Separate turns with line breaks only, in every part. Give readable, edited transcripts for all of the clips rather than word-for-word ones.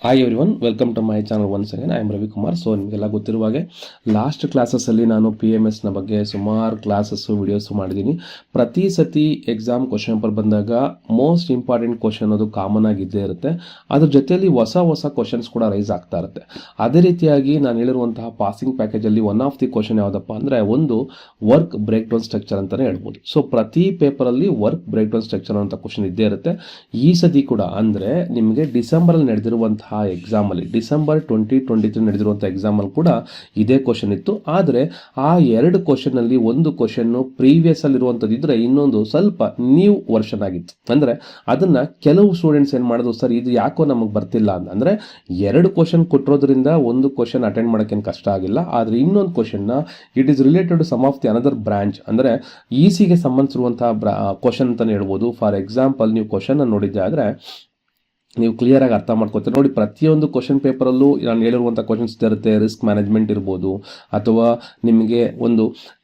Hi everyone, welcome to my channel once again. I am Ravikumar. So ನಿಮಗೆಲ್ಲ ಗೊತ್ತಿರುವ ಹಾಗೆ last ಕ್ಲಾಸಸ್ಸಲ್ಲಿ ನಾನು PMSನ ಬಗ್ಗೆ ಸುಮಾರು ಕ್ಲಾಸಸ್ಸು ವಿಡಿಯೋಸು ಮಾಡಿದ್ದೀನಿ. ಪ್ರತಿ ಸತಿ ಎಕ್ಸಾಮ್ ಕ್ವಶನ್ ಪೇಪರ್ ಬಂದಾಗ ಮೋಸ್ಟ್ ಇಂಪಾರ್ಟೆಂಟ್ ಕ್ವಶನ್ ಅದು ಕಾಮನ್ ಆಗಿ ಇದ್ದೇ ಇರುತ್ತೆ. ಅದ್ರ ಜೊತೆಯಲ್ಲಿ ಹೊಸ ಹೊಸ ಕ್ವಶನ್ಸ್ ಕೂಡ ರೈಸ್ ಆಗ್ತಾ ಇರುತ್ತೆ. ಅದೇ ರೀತಿಯಾಗಿ ನಾನು ಹೇಳಿರುವಂತಹ ಪಾಸಿಂಗ್ ಪ್ಯಾಕೇಜಲ್ಲಿ ಒನ್ ಆಫ್ ದಿ ಕ್ವಶನ್ ಯಾವುದಪ್ಪ ಅಂದರೆ ಒಂದು ವರ್ಕ್ ಬ್ರೇಕ್ ಡೌನ್ ಸ್ಟ್ರಕ್ಚರ್ ಅಂತಲೇ ಹೇಳ್ಬೋದು. ಸೊ ಪ್ರತಿ ಪೇಪರಲ್ಲಿ ವರ್ಕ್ ಬ್ರೇಕ್ ಡೌನ್ ಸ್ಟ್ರಕ್ಚರ್ ಅಂತ ಕ್ವಶನ್ ಇದ್ದೇ ಇರುತ್ತೆ. ಈ ಸತಿ ಕೂಡ ಅಂದರೆ ನಿಮಗೆ ಡಿಸೆಂಬರಲ್ಲಿ ನಡೆದಿರುವಂತಹ ಎಕ್ಸಾಮಲ್ಲಿ ಡಿಸೆಂಬರ್ 2023 ನಡೆದಿರುವಂಥ ಎಕ್ಸಾಮಲ್ಲಿ ಕೂಡ ಇದೇ ಕ್ವಶನ್ ಇತ್ತು. ಆದರೆ ಆ ಎರಡು ಕ್ವಶನಲ್ಲಿ ಒಂದು ಕ್ವಶನ್ನು ಪ್ರೀವಿಯಸ್ ಅಲ್ಲಿರುವಂಥದ್ದು ಇದ್ದರೆ ಇನ್ನೊಂದು ಸ್ವಲ್ಪ ನ್ಯೂ ವರ್ಷನ್ ಆಗಿತ್ತು. ಅಂದರೆ ಅದನ್ನು ಕೆಲವು ಸ್ಟೂಡೆಂಟ್ಸ್ ಏನು ಮಾಡೋದು, ಸರ್ ಇದು ಯಾಕೋ ನಮಗೆ ಬರ್ತಿಲ್ಲ ಅಂದರೆ ಎರಡು ಕ್ವಶನ್ ಕೊಟ್ಟಿರೋದ್ರಿಂದ ಒಂದು ಕ್ವಶನ್ ಅಟೆಂಡ್ ಮಾಡೋಕ್ಕೇನು ಕಷ್ಟ ಆಗಿಲ್ಲ. ಆದರೆ ಇನ್ನೊಂದು ಕ್ವಶನ್ನ it is related to some of the another branch, ಅಂದರೆ ಗೆ ಸಂಬಂಧಿಸಿರುವಂತಹ ಕ್ವಶನ್ ಅಂತಲೇ ಹೇಳ್ಬೋದು. ಫಾರ್ ಎಕ್ಸಾಂಪಲ್ ನೀವು ಕ್ವಶನ್ ನೋಡಿದ್ದೆ ಆದರೆ ನೀವು ಕ್ಲಿಯರಾಗಿ ಅರ್ಥ ಮಾಡ್ಕೊತೀರಿ. ನೋಡಿ, ಪ್ರತಿಯೊಂದು ಕ್ವಶನ್ ಪೇಪರಲ್ಲೂ ನಾನು ಹೇಳಿರುವಂಥ ಕ್ವಶನ್ಸ್ ಇರುತ್ತೆ. ರಿಸ್ಕ್ ಮ್ಯಾನೇಜ್ಮೆಂಟ್ ಇರ್ಬೋದು, ಅಥವಾ ನಿಮಗೆ ಒಂದು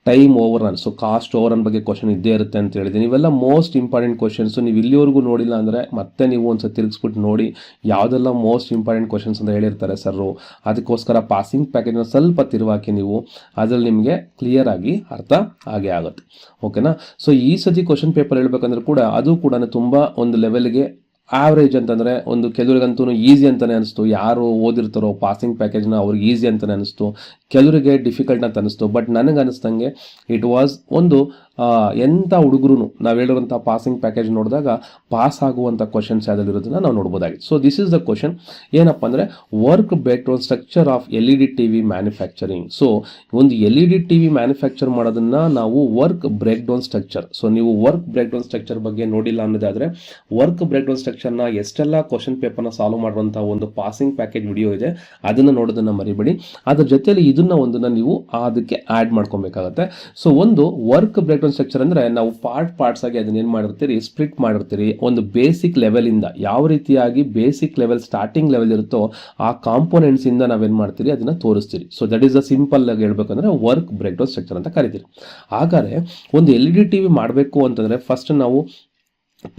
time over run, so cost over run ಬಗ್ಗೆ ಕ್ವಶನ್ ಇದ್ದೇ ಇರುತ್ತೆ ಅಂತ ಹೇಳಿದ್ದೀನಿ. ಇವೆಲ್ಲ ಮೋಸ್ಟ್ ಇಂಪಾರ್ಟೆಂಟ್ ಕ್ವಶನ್ಸು. ನೀವು ಇಲ್ಲಿವರೆಗೂ ನೋಡಿಲ್ಲ ಅಂದರೆ ಮತ್ತೆ ನೀವು ಒಂದು ಸತಿ ತಿರುಗಿಸ್ಬಿಟ್ಟು ನೋಡಿ ಯಾವುದೆಲ್ಲ ಮೋಸ್ಟ್ ಇಂಪಾರ್ಟೆಂಟ್ ಕ್ವಶನ್ಸ್ ಅಂತ ಹೇಳಿರ್ತಾರೆ ಸರ್ರು. ಅದಕ್ಕೋಸ್ಕರ ಪಾಸಿಂಗ್ ಪ್ಯಾಕೇಜ್ನ ಸ್ವಲ್ಪ ತಿರುವಾಕಿ ನೀವು, ಅದರಲ್ಲಿ ನಿಮಗೆ ಕ್ಲಿಯರ್ ಆಗಿ ಅರ್ಥ ಆಗೇ ಆಗುತ್ತೆ. ಓಕೆನಾ? ಸೊ ಈ ಸತಿ ಕ್ವಶನ್ ಪೇಪರ್ ಹೇಳ್ಬೇಕಂದ್ರೆ ಕೂಡ ಅದು ಕೂಡ ತುಂಬ ಒಂದು ಲೆವೆಲ್ಗೆ ಆವ್ರೇಜ್ ಅಂತಂದರೆ ಒಂದು ಕೆಲವರಿಗಂತೂ ಈಸಿ ಅಂತಲೇ ಅನಿಸ್ತು. ಯಾರು ಓದಿರ್ತಾರೋ ಪಾಸಿಂಗ್ ಪ್ಯಾಕೇಜ್ನ ಅವ್ರಿಗೆ ಈಸಿ ಅಂತಲೇ ಅನಿಸ್ತು, ಕೆಲವರಿಗೆ ಡಿಫಿಕಲ್ಟ್ ಅಂತ ಅನಿಸ್ತು. ಬಟ್ ನನಗೆ ಅನಿಸ್ದಂಗೆ ಇಟ್ ವಾಸ್ ಒಂದು ಎಂಥ ಹುಡುಗರು ನಾವು ಹೇಳಿರುವಂಥ ಪಾಸಿಂಗ್ ಪ್ಯಾಕೇಜ್ ನೋಡಿದಾಗ ಪಾಸ್ ಆಗುವಂಥ ಕ್ವಶನ್ಸ್ ಯಾವುದಿರೋದನ್ನ ನಾವು ನೋಡ್ಬೋದಾಗಿತ್ತು. So this is the question. ಏನಪ್ಪ ಅಂದರೆ work based on structure of LED TV manufacturing. So ಒಂದು LED TV ಮ್ಯಾನುಫ್ಯಾಕ್ಚರ್ ಮಾಡೋದನ್ನ ನಾವು work break down structure. So ನೀವು ವರ್ಕ್ ಬ್ರೇಕ್ ಡೌನ್ ಸ್ಟ್ರಕ್ಚರ್ ಬಗ್ಗೆ ನೋಡಿಲ್ಲ ಅನ್ನೋದಾದರೆ ವರ್ಕ್ ಬ್ರೇಕ್ ಡೌನ್ ಸ್ಟ್ರಕ್ಚರ್ನ ಎಷ್ಟೆಲ್ಲ ಕ್ವಶನ್ ಪೇಪರ್ನ ಸಾಲ್ವ್ ಮಾಡುವಂಥ ಒಂದು ಪಾಸಿಂಗ್ ಪ್ಯಾಕೇಜ್ ವಿಡಿಯೋ ಇದೆ, ಅದನ್ನು ನೋಡೋದನ್ನು ಮರಿಬೇಡಿ. ಅದ್ರ ಜೊತೆಯಲ್ಲಿ ಇದನ್ನ ಒಂದನ್ನು ನೀವು ಅದಕ್ಕೆ ಆ್ಯಡ್ ಮಾಡ್ಕೊಬೇಕಾಗತ್ತೆ. ಸೊ ಒಂದು ವರ್ಕ್ ಬ್ರೇಕ್ ಡೌನ್ ಸ್ಟ್ರಕ್ಚರ್ ಅಂದರೆ ನಾವು ಪಾರ್ಟ್ಸ್ ಆಗಿ ಅದನ್ನ ಏನು ಮಾಡಿರ್ತೀರಿ, ಸ್ಪ್ಲಿಟ್ ಮಾಡಿರ್ತೀರಿ. ಒಂದು ಬೇಸಿಕ್ ಲೆವೆಲಿಂದ ಯಾವ ರೀತಿಯಾಗಿ ಬೇಸಿಕ್ ಲೆವೆಲ್ ಸ್ಟಾರ್ಟಿಂಗ್ ಲೆವೆಲ್ ಇರುತ್ತೋ ಆ ಕಾಂಪೋನೆಂಟ್ಸ್ ಇಂದ ನಾವೇನು ಮಾಡ್ತೀರಿ ಅದನ್ನ ತೋರಿಸ್ತೀರಿ. So that is the simple ಆಗಿ ಹೇಳ್ಬೇಕಂದ್ರೆ ವರ್ಕ್ ಬ್ರೇಕ್ ಡೌನ್ ಸ್ಟ್ರಕ್ಚರ್ ಅಂತ ಕರಿತೀರಿ. ಹಾಗಾದ್ರೆ ಒಂದು LED TV ಮಾಡಬೇಕು ಅಂತಂದ್ರೆ ಫಸ್ಟ್ ನಾವು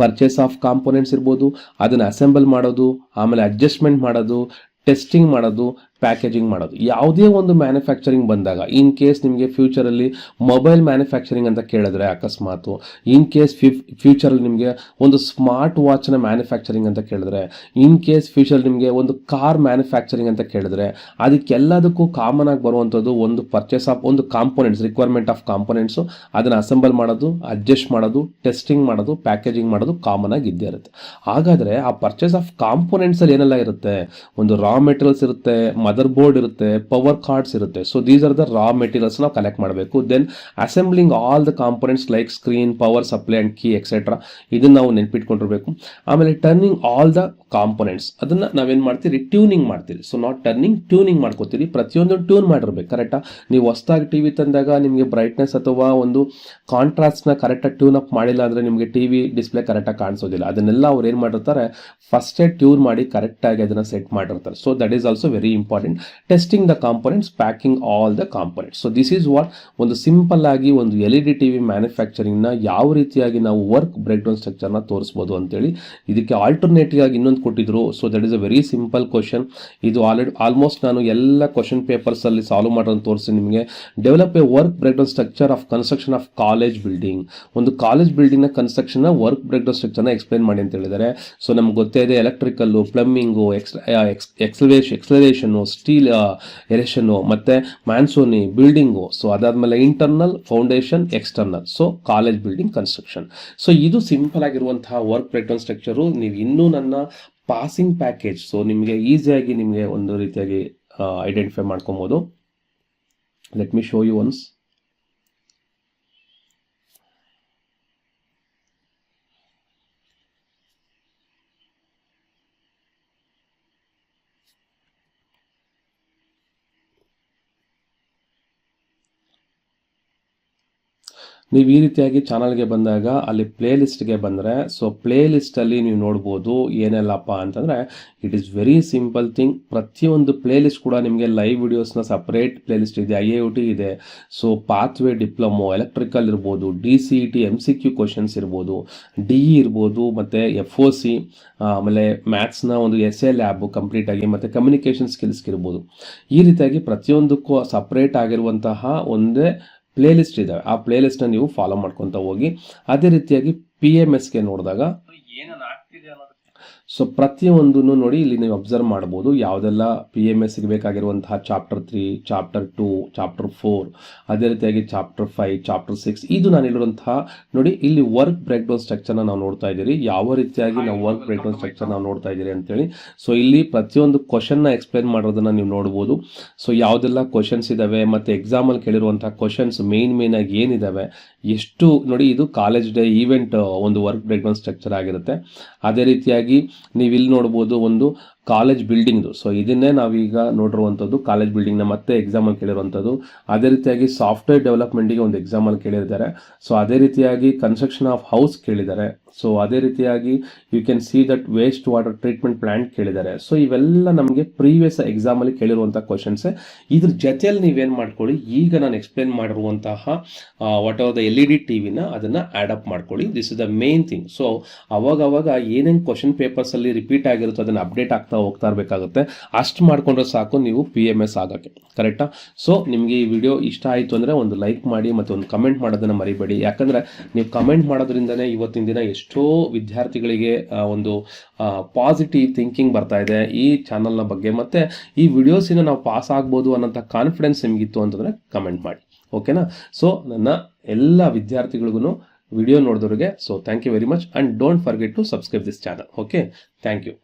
ಪರ್ಚೇಸ್ ಆಫ್ ಕಾಂಪೋನೆಂಟ್ಸ್ ಇರ್ಬೋದು, ಅದನ್ನು ಅಸೆಂಬಲ್ ಮಾಡೋದು, ಆಮೇಲೆ ಅಡ್ಜಸ್ಟ್ಮೆಂಟ್ ಮಾಡೋದು, ಟೆಸ್ಟಿಂಗ್ ಮಾಡೋದು, ಪ್ಯಾಕೇಜಿಂಗ್ ಮಾಡೋದು. ಯಾವುದೇ ಒಂದು ಮ್ಯಾನುಫ್ಯಾಕ್ಚರಿಂಗ್ ಬಂದಾಗ ಇನ್ ಕೇಸ್ ನಿಮಗೆ ಫ್ಯೂಚರಲ್ಲಿ ಮೊಬೈಲ್ ಮ್ಯಾನುಫ್ಯಾಕ್ಚರಿಂಗ್ ಅಂತ ಕೇಳಿದ್ರೆ ಅಕಸ್ಮಾತು, ಇನ್ ಕೇಸ್ ಫ್ಯೂಚರಲ್ಲಿ ನಿಮಗೆ ಒಂದು ಸ್ಮಾರ್ಟ್ ವಾಚ್ನ ಮ್ಯಾನುಫ್ಯಾಕ್ಚರಿಂಗ್ ಅಂತ ಕೇಳಿದ್ರೆ, ಇನ್ ಕೇಸ್ ಫ್ಯೂಚರ್ ನಿಮಗೆ ಒಂದು ಕಾರ್ ಮ್ಯಾನುಫ್ಯಾಕ್ಚರಿಂಗ್ ಅಂತ ಕೇಳಿದ್ರೆ, ಅದಕ್ಕೆಲ್ಲದಕ್ಕೂ ಕಾಮನ್ ಆಗಿ ಬರುವಂಥದ್ದು ಒಂದು ಪರ್ಚೇಸ್ ಆಫ್ ಒಂದು ಕಾಂಪೋನೆಂಟ್ಸ್, ರಿಕ್ವೈರ್ಮೆಂಟ್ ಆಫ್ ಕಾಂಪೋನೆಂಟ್ಸು, ಅದನ್ನು ಅಸೆಂಬಲ್ ಮಾಡೋದು, ಅಡ್ಜಸ್ಟ್ ಮಾಡೋದು, ಟೆಸ್ಟಿಂಗ್ ಮಾಡೋದು, ಪ್ಯಾಕೇಜಿಂಗ್ ಮಾಡೋದು ಕಾಮನ್ ಆಗಿ ಇದ್ದೇ ಇರುತ್ತೆ. ಹಾಗಾದರೆ ಆ ಪರ್ಚೇಸ್ ಆಫ್ ಕಾಂಪೋನೆಂಟ್ಸಲ್ಲಿ ಏನೆಲ್ಲ ಇರುತ್ತೆ, ಒಂದು ರಾ ಮೆಟೀರಿಯಲ್ಸ್ ಇರುತ್ತೆ, ಮದರ್ ಬೋರ್ಡ್ ಇರುತ್ತೆ, ಪವರ್ ಕಾರ್ಡ್ಸ್ ಇರುತ್ತೆ. So these are the raw materials ನಾವು ಕಲೆಕ್ಟ್ ಮಾಡಬೇಕು. Then assembling all the components like screen, power supply and key etcetera, ಇದನ್ನ ನಾವು ನೆನ್ಪಿಟ್ಕೊಂಡಿರ್ಬೇಕು. ಆಮೇಲೆ ಟರ್ನಿಂಗ್ ಆಲ್ ದ ಕಾಂಪೋನೆಂಟ್ಸ್, ಅದನ್ನ ನಾವೇನ್ ಮಾಡ್ತೀರಿ, ಟ್ಯೂನಿಂಗ್ ಮಾಡ್ತೀರಿ. ಸೊ ನಾಟ್ ಟರ್ನಿಂಗ್, ಟ್ಯೂನಿಂಗ್ ಮಾಡ್ಕೋತೀರಿ. ಪ್ರತಿಯೊಂದು ಟ್ಯೂನ್ ಮಾಡಿರ್ಬೇಕು. ಕರೆಕ್ಟಾ? ನೀವು ಹೊಸದಾಗಿ ಟಿವಿ ತಂದಾಗ ನಿಮಗೆ ಬ್ರೈಟ್ನೆಸ್ ಅಥವಾ ಒಂದು ಕಾಂಟ್ರಾಸ್ಟ್ನ ಕರೆಕ್ಟಾಗಿ ಟ್ಯೂನ್ ಅಪ್ ಮಾಡಿಲ್ಲ ಅಂದರೆ ನಿಮಗೆ ಟಿವಿ ಡಿಸ್ಪ್ಲೇ ಕರೆಕ್ಟಾಗಿ ಕಾಣಿಸೋದಿಲ್ಲ. ಅದನ್ನೆಲ್ಲ ಅವ್ರು ಏನು ಮಾಡಿರ್ತಾರೆ, ಫಸ್ಟೇ ಟ್ಯೂನ್ ಮಾಡಿ ಕರೆಕ್ಟಾಗಿ ಅದನ್ನು ಸೆಟ್ ಮಾಡಿರ್ತಾರೆ. So that is also very important. Testing the components, packing all the components. So this is what ಒಂದು ಸಿಂಪಲ್ ಆಗಿ ಒಂದು LED TV ಮ್ಯಾನುಫ್ಯಾಕ್ಚರಿಂಗ್ನ ಯಾವ ರೀತಿಯಾಗಿ ನಾವು ವರ್ಕ್ ಬ್ರೇಕ್ ಡೌನ್ ಸ್ಟ್ರಕ್ಚರ್ನ ತೋರಿಸ್ಬೋದು ಅಂತೇಳಿ. ಇದಕ್ಕೆ ಆಲ್ಟರ್ನೇಟಿವ್ ಆಗಿ ಇನ್ನೊಂದು ಕೊಟ್ಟಿದ್ರು. So that is a very simple question. ಇದು ಆಲ್ಮೋಸ್ಟ್ ನಾನು ಎಲ್ಲ ಕ್ವಶನ್ ಪೇಪರ್ಸ್ ಅಲ್ಲಿ ಸಾಲ್ವ್ ಮಾಡೋದು ತೋರಿಸಿ ನಿಮಗೆ. Develop a work break down structure of construction of college building. ಒಂದು ಕಾಲೇಜ್ ಬಿಲ್ಡಿಂಗ್ನ ಕನ್ಸ್ಟ್ರಕ್ಷನ್ ವರ್ಕ್ ಬ್ರೇಕ್ ಡೌನ್ ಸ್ಟ್ರಕ್ಚರ್ನ ಎಕ್ಸ್ಪ್ಲೇನ್ ಮಾಡಿ ಅಂತ ಹೇಳಿದ್ದಾರೆ. ಸೊ ನಮ್ಗೆ ಗೊತ್ತೇ ಇದೆ, ಎಲೆಕ್ಟ್ರಿಕಲ್ಲು, ಪ್ಲಂಬಿಂಗು, ಎಕ್ಸಲರೇಷನ್, ಸ್ಟೀಲ್ ಎರೆಷನ್ನು, ಮತ್ತೆ ಮ್ಯಾನ್ಸೋನಿ, ಬಿಲ್ಡಿಂಗು. ಸೊ ಅದಾದ್ಮೇಲೆ internal, foundation, external. So college building construction. So ಇದು ಸಿಂಪಲ್ ಆಗಿರುವಂತಹ ವರ್ಕ್ ಬ್ರೇಕ್ ಡೌನ್ ಸ್ಟ್ರಕ್ಚರು. ನೀವು ಇನ್ನೂ ನನ್ನ ಪಾಸಿಂಗ್ ಪ್ಯಾಕೇಜ್, ಸೊ ನಿಮಗೆ ಈಸಿಯಾಗಿ ನಿಮಗೆ ಒಂದು ರೀತಿಯಾಗಿ ಐಡೆಂಟಿಫೈ ಮಾಡ್ಕೊಬೋದು. Let me show you once. ನೀವು ಈ ರೀತಿಯಾಗಿ ಚಾನಲ್ಗೆ ಬಂದಾಗ ಅಲ್ಲಿ ಪ್ಲೇ ಲಿಸ್ಟ್ಗೆ ಬಂದರೆ, ಸೊ ಪ್ಲೇ ಲಿಸ್ಟಲ್ಲಿ ನೀವು ನೋಡ್ಬೋದು ಏನೆಲ್ಲಪ್ಪ ಅಂತಂದರೆ, it is very simple thing. ಪ್ರತಿಯೊಂದು ಪ್ಲೇ ಲಿಸ್ಟ್ ಕೂಡ ನಿಮಗೆ ಲೈವ್ ವಿಡಿಯೋಸ್ನ ಸಪ್ರೇಟ್ ಪ್ಲೇ ಲಿಸ್ಟ್ ಇದೆ, IIoT ಇದೆ, ಸೊ ಪಾತ್ವೇ ಡಿಪ್ಲೊಮೊ, ಎಲೆಕ್ಟ್ರಿಕಲ್ ಇರ್ಬೋದು, DCET MCQ ಕ್ವಶನ್ಸ್ ಇರ್ಬೋದು, DE ಇರ್ಬೋದು, ಮತ್ತು FOC, ಆಮೇಲೆ ಮ್ಯಾಥ್ಸ್ನ ಒಂದು SA ಲ್ಯಾಬು ಕಂಪ್ಲೀಟಾಗಿ, ಮತ್ತು ಕಮ್ಯುನಿಕೇಷನ್ ಸ್ಕಿಲ್ಸ್ಗೆ ಇರ್ಬೋದು. ಈ ರೀತಿಯಾಗಿ ಪ್ರತಿಯೊಂದಕ್ಕೂ ಸಪ್ರೇಟ್ ಆಗಿರುವಂತಹ ಒಂದೇ ಪ್ಲೇ ಲಿಸ್ಟ್ ಇದ್ದಾವೆ. ಆ ಪ್ಲೇ ಲಿಸ್ಟ್ನ ನೀವು ಫಾಲೋ ಮಾಡ್ಕೊತ ಹೋಗಿ. ಅದೇ ರೀತಿಯಾಗಿ PMSಗೆ ನೋಡಿದಾಗ ಸೊ ಪ್ರತಿಯೊಂದನ್ನು ನೋಡಿ ಇಲ್ಲಿ ನೀವು ಅಬ್ಸರ್ವ್ ಮಾಡ್ಬೋದು ಯಾವುದೆಲ್ಲ PMSಗೆ ಬೇಕಾಗಿರುವಂತಹ ಚಾಪ್ಟರ್ 3, ಚಾಪ್ಟರ್ 2, ಚಾಪ್ಟರ್ 4, ಅದೇ ರೀತಿಯಾಗಿ ಚಾಪ್ಟರ್ 5, ಚಾಪ್ಟರ್ 6. ಇದು ನಾನು ಹೇಳಿರುವಂತಹ ನೋಡಿ ಇಲ್ಲಿ ವರ್ಕ್ ಬ್ರೇಕ್ ಡೌನ್ ಸ್ಟ್ರಕ್ಚರ್ನ ನಾವು ನೋಡ್ತಾ ಇದ್ದೀರಿ, ಯಾವ ರೀತಿಯಾಗಿ ನಾವು ವರ್ಕ್ ಬ್ರೇಕ್ ಡೌನ್ ಸ್ಟ್ರಕ್ಚರ್ ನಾವು ನೋಡ್ತಾ ಇದ್ದೀರಿ ಅಂತೇಳಿ. ಸೊ ಇಲ್ಲಿ ಪ್ರತಿಯೊಂದು ಕ್ವಶನ್ನ ಎಕ್ಸ್ಪ್ಲೇನ್ ಮಾಡೋದನ್ನ ನೀವು ನೋಡ್ಬೋದು. ಸೊ ಯಾವುದೆಲ್ಲ ಕ್ವಶನ್ಸ್ ಇದಾವೆ ಮತ್ತು ಎಕ್ಸಾಮಲ್ಲಿ ಕೇಳಿರುವಂತಹ ಕ್ವಶನ್ಸ್ ಮೇನ್ ಆಗಿ ಏನಿದಾವೆ, ಎಷ್ಟು ನೋಡಿ, ಇದು ಕಾಲೇಜ್ ಡೇ ಈವೆಂಟ್ ಒಂದು ವರ್ಕ್ ಬ್ರೇಕ್ ಡೌನ್ ಸ್ಟ್ರಕ್ಚರ್ ಆಗಿರುತ್ತೆ. ಅದೇ ರೀತಿಯಾಗಿ ನೀವು ಇಲ್ಲಿ ನೋಡ್ಬೋದು ಒಂದು ಕಾಲೇಜ್ ಬಿಲ್ಡಿಂಗ್ದು. ಸೊ ಇದನ್ನೇ ನಾವೀಗ ನೋಡಿರುವಂಥದ್ದು ಕಾಲೇಜ್ ಬಿಲ್ಡಿಂಗ್ನ ಮತ್ತೆ ಎಕ್ಸಾಮಲ್ಲಿ ಕೇಳಿರುವಂಥದ್ದು. ಅದೇ ರೀತಿಯಾಗಿ ಸಾಫ್ಟ್ವೇರ್ ಡೆವಲಪ್ಮೆಂಟಿಗೆ ಒಂದು ಎಕ್ಸಾಮಲ್ಲಿ ಕೇಳಿದ್ದಾರೆ. ಸೊ ಅದೇ ರೀತಿಯಾಗಿ ಕನ್ಸ್ಟ್ರಕ್ಷನ್ ಆಫ್ ಹೌಸ್ ಕೇಳಿದ್ದಾರೆ. ಸೊ ಅದೇ ರೀತಿಯಾಗಿ you can see that waste water treatment plant ಕೇಳಿದ್ದಾರೆ. ಸೊ ಇವೆಲ್ಲ ನಮಗೆ ಪ್ರೀವಿಯಸ್ ಎಕ್ಸಾಮಲ್ಲಿ ಕೇಳಿರುವಂಥ ಕ್ವಶನ್ಸೇ. ಇದ್ರ ಜೊತೆಯಲ್ಲಿ ನೀವೇನು ಮಾಡ್ಕೊಳ್ಳಿ, ಈಗ ನಾನು ಎಕ್ಸ್ಪ್ಲೇನ್ ಮಾಡಿರುವಂತಹ ವಾಟ್ ಆರ್ ದ LED TVನ ಅದನ್ನು ಆ್ಯಡಪ್ ಮಾಡ್ಕೊಳ್ಳಿ. This is the main thing. So ಅವಾಗ ಏನೇನು ಕ್ವಶನ್ ಪೇಪರ್ಸಲ್ಲಿ ರಿಪೀಟ್ ಆಗಿರುತ್ತೋ ಅದನ್ನು ಅಪ್ಡೇಟ್ ಆಗ್ತಾ ಹೋಗ್ತಾ ಇರಬೇಕಾಗುತ್ತೆ. ಅಷ್ಟು ಮಾಡ್ಕೊಂಡ್ರೆ ಸಾಕು ನೀವು PMS ಆಗೋಕ್ಕೆ. ಕರೆಕ್ಟಾ? ಸೊ ನಿಮಗೆ ಈ ವಿಡಿಯೋ ಇಷ್ಟ ಆಯಿತು ಅಂದರೆ ಒಂದು ಲೈಕ್ ಮಾಡಿ ಮತ್ತು ಒಂದು ಕಮೆಂಟ್ ಮಾಡೋದನ್ನು ಮರಿಬೇಡಿ. ಯಾಕಂದರೆ ನೀವು ಕಮೆಂಟ್ ಮಾಡೋದ್ರಿಂದನೇ ಇವತ್ತಿನ ದಿನ ಎಷ್ಟೋ ವಿದ್ಯಾರ್ಥಿಗಳಿಗೆ ಒಂದು ಪಾಸಿಟಿವ್ ಥಿಂಕಿಂಗ್ ಬರ್ತಾ ಇದೆ ಈ ಚಾನಲ್ನ ಬಗ್ಗೆ, ಮತ್ತು ಈ ವಿಡಿಯೋಸಿನ ನಾವು ಪಾಸ್ ಆಗ್ಬೋದು ಅನ್ನೋಂಥ ಕಾನ್ಫಿಡೆನ್ಸ್ ನಿಮಗಿತ್ತು ಅಂತಂದರೆ ಕಮೆಂಟ್ ಮಾಡಿ. ಓಕೆನಾ? ಸೊ ನನ್ನ ಎಲ್ಲ ವಿದ್ಯಾರ್ಥಿಗಳಿಗೂ ವಿಡಿಯೋ ನೋಡಿದವ್ರಿಗೆ so thank you very much, and don't forget to subscribe this channel. Okay, thank you.